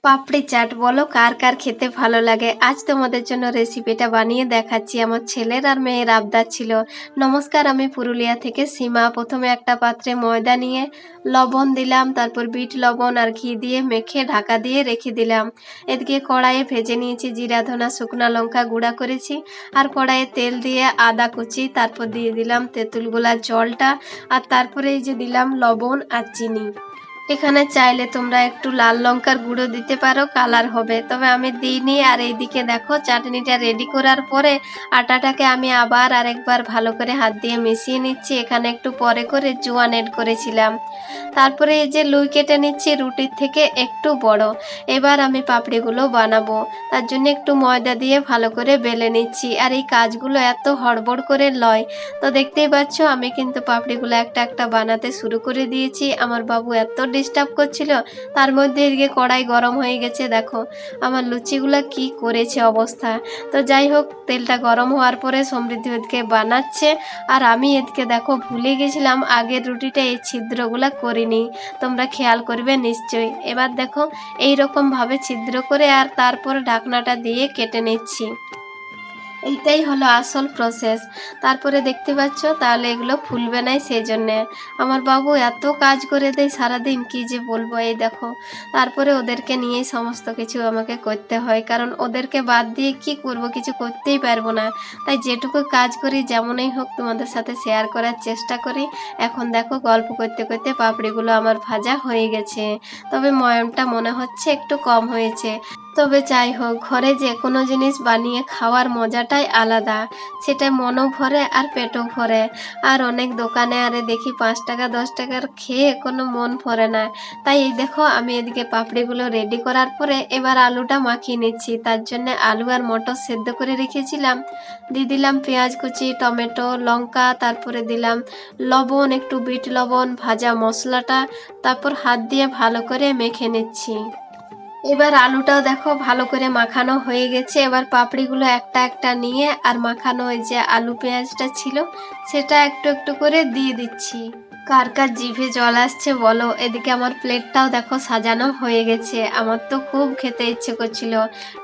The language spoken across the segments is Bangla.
পাপড়ি চাট বলো কার কার খেতে ভালো লাগে। আজ তোমাদের জন্য রেসিপিটা বানিয়ে দেখাচ্ছি। আমার ছেলের আর মেয়ের আবদার ছিল। নমস্কার, আমি পুরুলিয়া থেকে সীমা। প্রথমে একটা পাত্রে ময়দা নিয়ে লবণ দিলাম, তারপর বিট লবণ আর ঘি দিয়ে মেখে ঢাকা দিয়ে রেখে দিলাম। এদিকে কড়াইয়ে ভেজে নিয়েছি জিরা ধনা শুকনো লঙ্কা গুঁড়া করেছি, আর কড়াইয়ে তেল দিয়ে আদা কুচি, তারপর দিয়ে দিলাম তেঁতুল গোলার জলটা, আর তারপরে এই যে দিলাম লবণ আর চিনি। এখানে চাইলে তোমরা একটু লাল লঙ্কার গুঁড়ো দিতে পারো, কালার হবে, তবে আমি দিইনি। আর এইদিকে দেখো চাটনিটা রেডি করার পরে আটাটাকে আমি আবার আরেকবার ভালো করে হাত দিয়ে মিশিয়ে নিচ্ছি। এখানে একটু পরে করে জোয়ান এড করেছিলাম। তারপরে এই যে লুই কেটে নিচ্ছি রুটির থেকে একটু বড়। এবার আমি পাপড়িগুলো বানাবো, তার জন্য একটু ময়দা দিয়ে ভালো করে বেলে নিচ্ছি। আর এই কাজগুলো এত হড়বড় করে লয়, তো দেখতেই পাচ্ছ আমি কিন্তু পাপড়িগুলো একটা একটা বানাতে শুরু করে দিয়েছি। আমার বাবু এত ডিস্টার্ব করছিল, তার মধ্যে এদিকে কড়াই গরম হয়ে গেছে। দেখো আমার লুচিগুলো কি করেছে অবস্থা। তো যাই হোক, তেলটা গরম হওয়ার পরে সমৃদ্ধি ওদিকে বানাচ্ছে, আর আমি এদিকে দেখো ভুলে গেছিলাম আগের রুটিটা এই ছিদ্রগুলো করিনি। তোমরা খেয়াল করবে নিশ্চয়ই। এবার দেখো এই রকম ভাবে ছিদ্র করে আর তারপর ঢাকনাটা দিয়ে কেটে নিচ্ছি। এইটাই হলো আসল প্রসেস। তারপরে দেখতে পাচ্ছ তাহলে এগুলো ফুলবে নাই, সেই জন্যে আমার বাবু এত কাজ করে দেয় সারাদিন, কি যে বলবো। এই দেখো, তারপরে ওদেরকে নিয়েই সমস্ত কিছু আমাকে করতে হয়, কারণ ওদেরকে বাদ দিয়ে কি করব, কিছু করতেই পারবো না। তাই যেটুকু কাজ করি যেমনই হোক তোমাদের সাথে শেয়ার করার চেষ্টা করি। এখন দেখো গল্প করতে করতে পাপড়িগুলো আমার ভাজা হয়ে গেছে, তবে ময়মটা মনে হচ্ছে একটু কম হয়েছে। তবে যাই হোক, ঘরে যে কোনো জিনিস বানিয়ে খাওয়ার মজাটাই আলাদা, সেটা মনও ভরে আর পেটও ভরে। আর অনেক দোকানে আরে দেখি 5 টাকা 10 টাকার খেয়ে কোনো মন ভরে না। তাই এই দেখো আমি এদিকে পাপড়িগুলো রেডি করার পরে এবার আলুটা মাখিয়ে নিচ্ছি। তার জন্য আলু আর মটর সেদ্ধ করে রেখেছিলাম, দিয়ে দিলাম পেঁয়াজ কুচি, টমেটো, লঙ্কা, তারপরে দিলাম লবণ, একটু বিট লবণ, ভাজা মশলাটা, তারপর হাত দিয়ে ভালো করে মেখে নিচ্ছি। এবার আলুটাও দেখো ভালো করে মাখানো হয়ে গেছে। এবার পাপড়িগুলো একটা একটা নিয়ে আর মাখানো ওই যে আলু পেঁয়াজটা ছিল সেটা একটু একটু করে দিয়ে দিচ্ছি। কার কার জিভে জল আসছে বলো। এদিকে আমার প্লেটটাও দেখো সাজানো হয়ে গেছে। আমার তো খুব খেতে ইচ্ছে করছিল।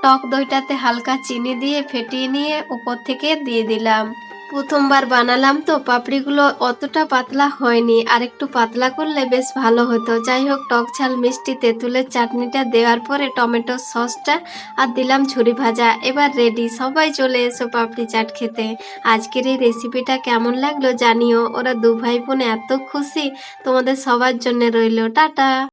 টক দইটাতে হালকা চিনি দিয়ে ফেটিয়ে নিয়ে উপর থেকে দিয়ে দিলাম। প্রথমবার বানালাম তো পাপড়িগুলো অতটা পাতলা হয়নি, আর একটু পাতলা করলে বেশ ভালো হতো। যাই হোক, টক ঝাল মিষ্টি তেঁতুলের চাটনিটা দেওয়ার পরে টমেটোর সসটা আর দিলাম ঝুরি ভাজা। এবার রেডি, সবাই চলে এসো পাপড়ি চাট খেতে। আজকের এই রেসিপিটা কেমন লাগলো জানিও। ওরা দু ভাই বোন এত খুশি, তোমাদের সবার জন্য রইলো টাটা।